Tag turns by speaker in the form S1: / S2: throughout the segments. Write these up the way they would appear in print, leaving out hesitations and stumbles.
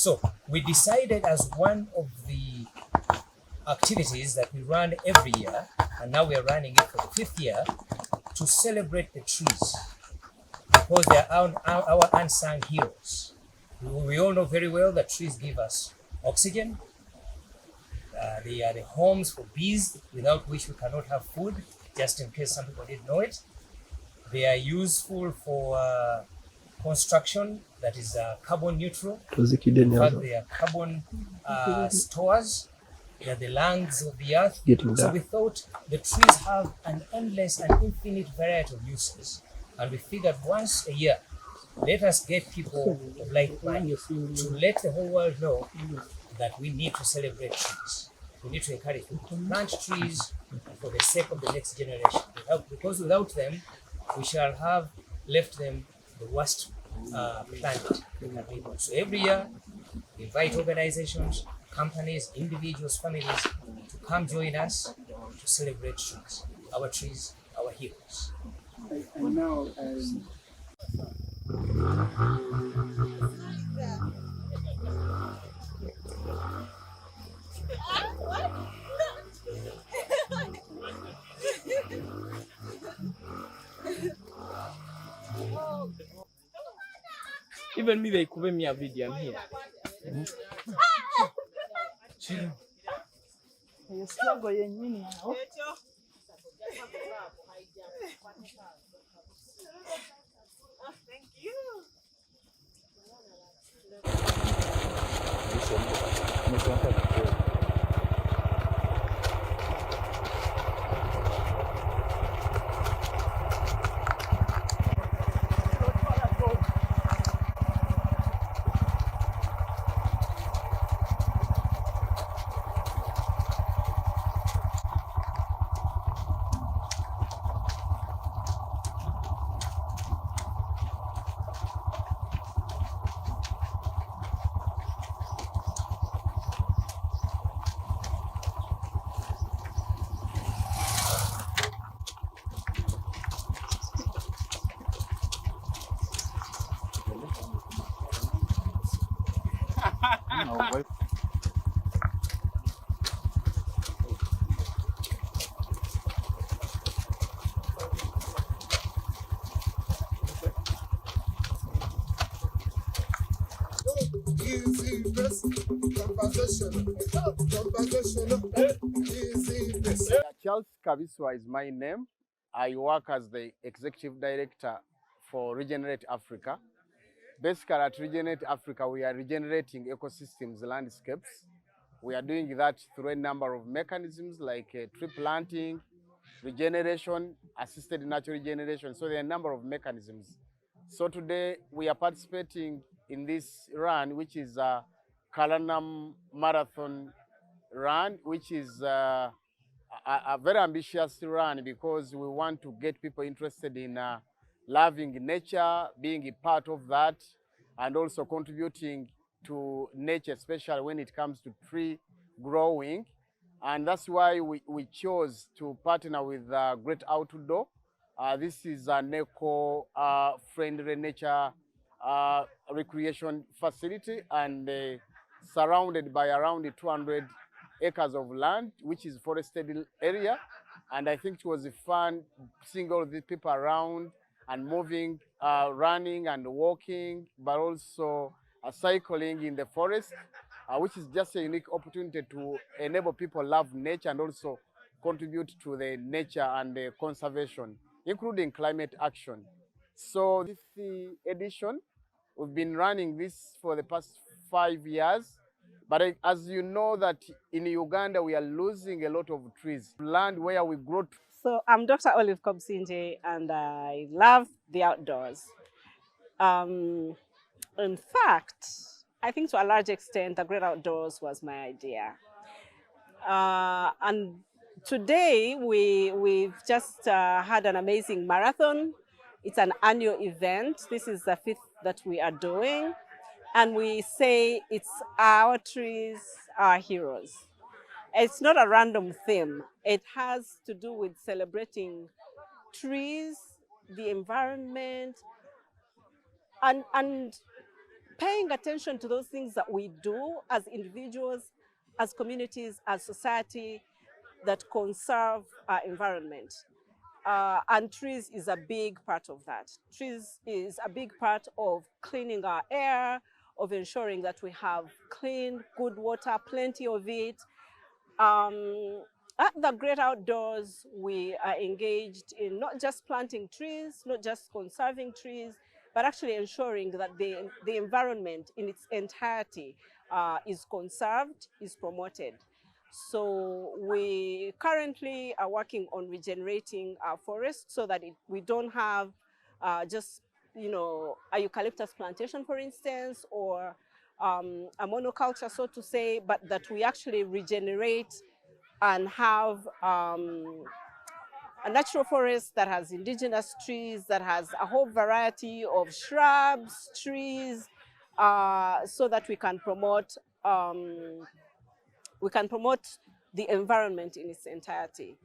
S1: So we decided as one of the activities that we run every year, and now we are running it for the 5th year, to celebrate the trees because they are our unsung heroes. We all know very well that trees give us oxygen. They are the homes for bees, without which we cannot have food, just in case some people didn't know it. They are useful for construction that is carbon neutral. In fact, they are carbon stores. They are the lungs of the earth. So we thought the trees have an endless and infinite variety of uses. And we figured once a year, let us get people of like mind to let the whole world know that we need to celebrate trees. We need to encourage people to plant trees for the sake of the next generation. Because without them, we shall have left them the worst planet they can live on. So every year, we invite organizations, companies, individuals, families to come join us to celebrate trees, our heroes.
S2: And now,
S3: even me, they could me a video. I'm here.
S2: you struggle in now.
S4: Thank you.
S5: Charles Kabiswa is my name. I work as the Executive Director for Regenerate Africa. Basically at Regenerate Africa, we are regenerating ecosystems, landscapes. We are doing that through a number of mechanisms like tree planting, regeneration, assisted natural regeneration. So there are a number of mechanisms. So today we are participating in this run, which is a Kalanamu marathon run, which is a very ambitious run because we want to get people interested in loving nature, being a part of that, and also contributing to nature, especially when it comes to tree growing. And that's why we chose to partner with Great Outdoor. This is an eco-friendly nature recreation facility, and surrounded by around 200 acres of land, which is forested area. And I think it was fun seeing all the people around and moving, running and walking, but also cycling in the forest, which is just a unique opportunity to enable people love nature and also contribute to the nature and the conservation, including climate action. So this edition, we've been running this for the past 5 years. But as you know that in Uganda, we are losing a lot of trees, land where we grow.
S4: So I'm Dr. Olive Kobsinje, and I love the outdoors. In fact, I think to a large extent, the Great Outdoors was my idea. And today we've just had an amazing marathon. It's an annual event. This is the 5th that we are doing. And we say it's our trees, our heroes. It's not a random theme. It has to do with celebrating trees, the environment, and paying attention to those things that we do as individuals, as communities, as society, that conserve our environment. And trees is a big part of that. Trees is a big part of cleaning our air, of ensuring that we have clean, good water, plenty of it. At the Great Outdoors, we are engaged in not just planting trees, not just conserving trees, but actually ensuring that the environment in its entirety is conserved, is promoted. So we currently are working on regenerating our forests so that we don't have just, you know, a eucalyptus plantation, for instance, or a monoculture, so to say, but that we actually regenerate and have a natural forest that has indigenous trees, that has a whole variety of shrubs, trees, so that we can promote the environment in its entirety.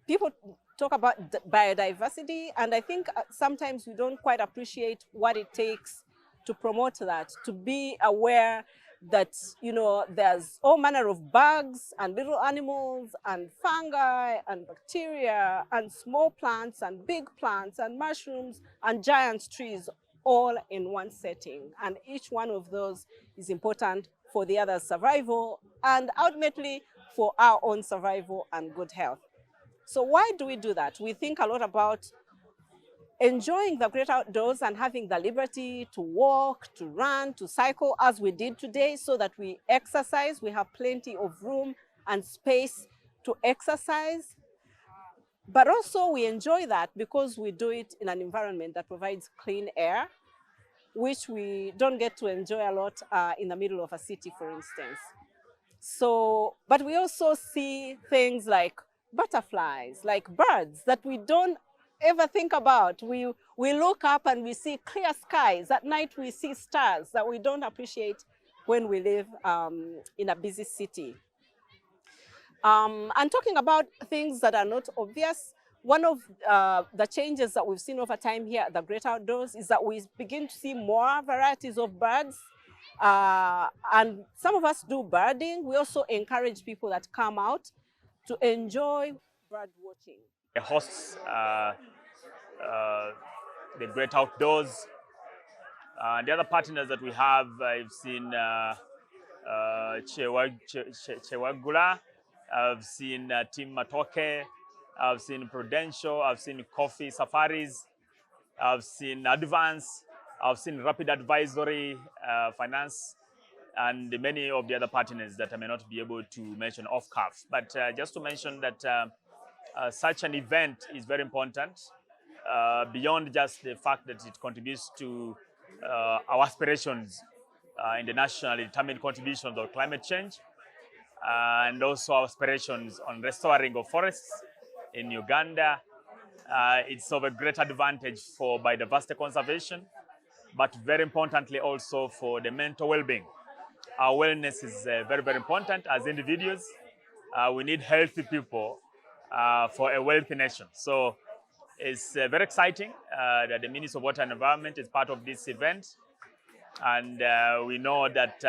S4: People talk about biodiversity, and I think sometimes we don't quite appreciate what it takes to promote that, to be aware that, you know, there's all manner of bugs and little animals and fungi and bacteria and small plants and big plants and mushrooms and giant trees all in one setting. And each one of those is important for the other's survival and ultimately for our own survival and good health. So why do we do that? We think a lot about enjoying the great outdoors and having the liberty to walk, to run, to cycle as we did today, so that we exercise. We have plenty of room and space to exercise. But also we enjoy that because we do it in an environment that provides clean air, which we don't get to enjoy a lot in the middle of a city, for instance. So, but we also see things like butterflies, like birds that we don't ever think about. We look up and we see clear skies. At night we see stars that we don't appreciate when we live in a busy city. And talking about things that are not obvious, one of the changes that we've seen over time here at the Great Outdoors is that we begin to see more varieties of birds. And some of us do birding. We also encourage people that come out to enjoy bird watching.
S6: It hosts the Great Outdoors. The other partners that we have, I've seen Chewagula, I've seen Team Matoke, I've seen Prudential, I've seen Coffee Safaris, I've seen Advance, I've seen Rapid Advisory, Finance, and many of the other partners that I may not be able to mention off cuff. But just to mention that such an event is very important, beyond just the fact that it contributes to our aspirations in the nationally determined contributions of climate change, and also our aspirations on restoring of forests in Uganda. It's of a great advantage for biodiversity conservation, but very importantly also for the mental well-being. Our wellness is very, very important as individuals. We need healthy people for a wealthy nation. So it's very exciting that the Ministry of Water and Environment is part of this event. And we know that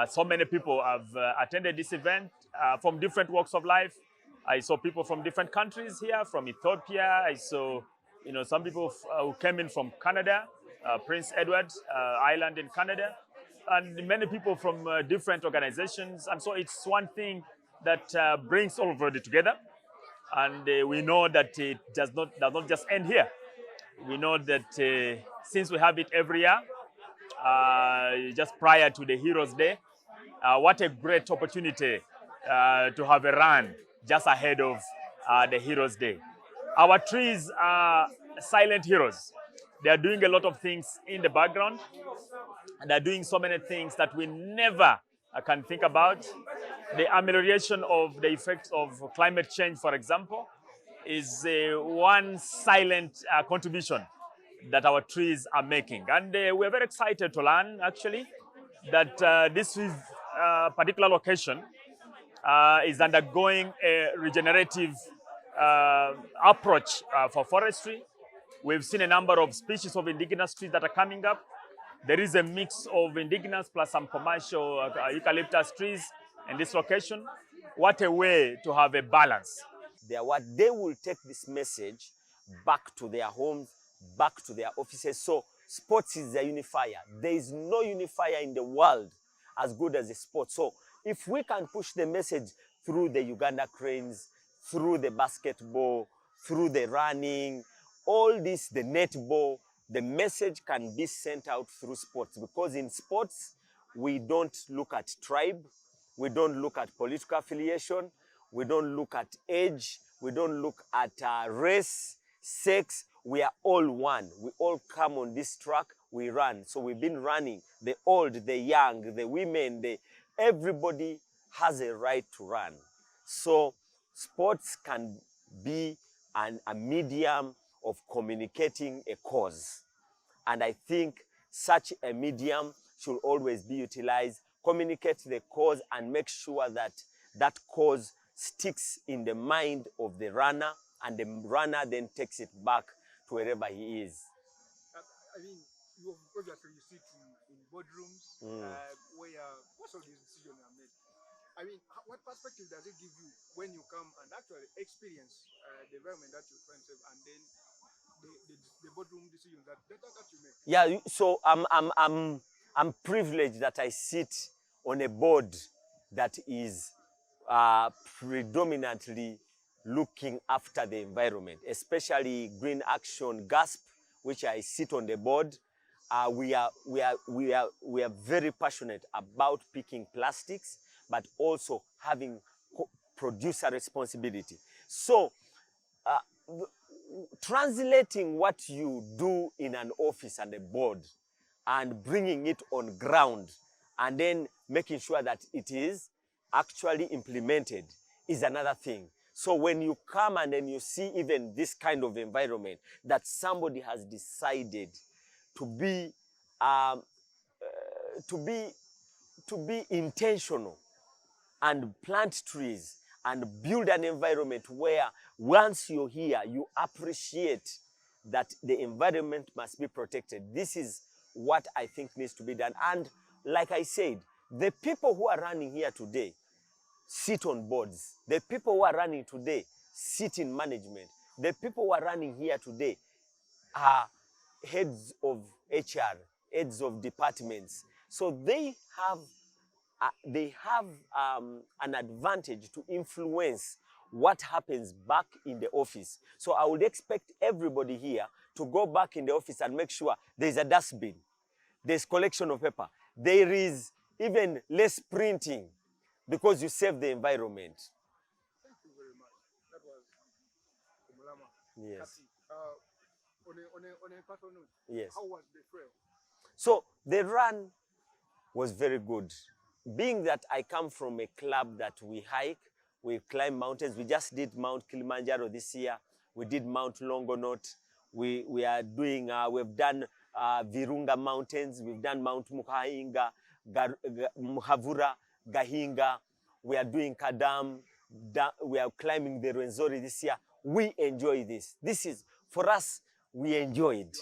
S6: so many people have attended this event from different walks of life. I saw people from different countries here, from Ethiopia. I saw, you know, some people who came in from Canada, Prince Edward Island in Canada, and many people from different organizations. And so it's one thing that brings all of it together. And we know that it does not just end here. We know that since we have it every year, just prior to the Heroes Day, what a great opportunity to have a run just ahead of the Heroes Day. Our trees are silent heroes. They are doing a lot of things in the background. And they're doing so many things that we never can think about. The amelioration of the effects of climate change, for example, is one silent contribution that our trees are making. And we're very excited to learn, actually, that this particular location is undergoing a regenerative approach for forestry. We've seen a number of species of indigenous trees that are coming up. There is a mix of indigenous plus some commercial eucalyptus trees in this location. What a way to have a balance.
S7: They will take this message back to their homes, back to their offices. So sports is a unifier. There is no unifier in the world as good as the sport. So if we can push the message through the Uganda cranes, through the basketball, through the running, all this, the netball, the message can be sent out through sports, because in sports, we don't look at tribe, we don't look at political affiliation, we don't look at age, we don't look at race, sex. We are all one. We all come on this track, we run. So we've been running, the old, the young, the women, everybody has a right to run. So sports can be a medium of communicating a cause. And I think such a medium should always be utilized, communicate the cause and make sure that that cause sticks in the mind of the runner, and the runner then takes it back to wherever he is.
S2: I mean, obviously you sit in boardrooms where most of these decisions are made. I mean, what perspective does it give you when you come and actually experience the environment that you're trying to save, and then the boardroom decisions that you make?
S7: Yeah, so I'm privileged that I sit on a board that is predominantly looking after the environment, especially Green Action GASP, which I sit on the board. We are very passionate about picking plastics, but also having producer responsibility. So translating what you do in an office and a board and bringing it on ground, and then making sure that it is actually implemented is another thing. So when you come and then you see even this kind of environment that somebody has decided to be intentional and plant trees and build an environment where once you're here, you appreciate that the environment must be protected. This is what I think needs to be done. And like I said, the people who are running here today sit on boards. The people who are running today sit in management. The people who are running here today are heads of HR, heads of departments. So they have an advantage to influence what happens back in the office. So I would expect everybody here to go back in the office and make sure there's a dustbin, there's collection of paper, there is even less printing, because you save the environment.
S2: Thank you very much. That was Kalanamu.
S7: Yes.
S2: On a personal note,
S7: Yes.
S2: how was the trail?
S7: So the run was very good. Being that I come from a club that we hike, we climb mountains. We just did Mount Kilimanjaro this year. We did Mount Longonot. We are doing, we've done Virunga Mountains. We've done Mount Muhainga, Muhavura, Gahinga. We are doing Kadam. We are climbing the Rwenzori this year. We enjoy this. This is, for us, we enjoy it.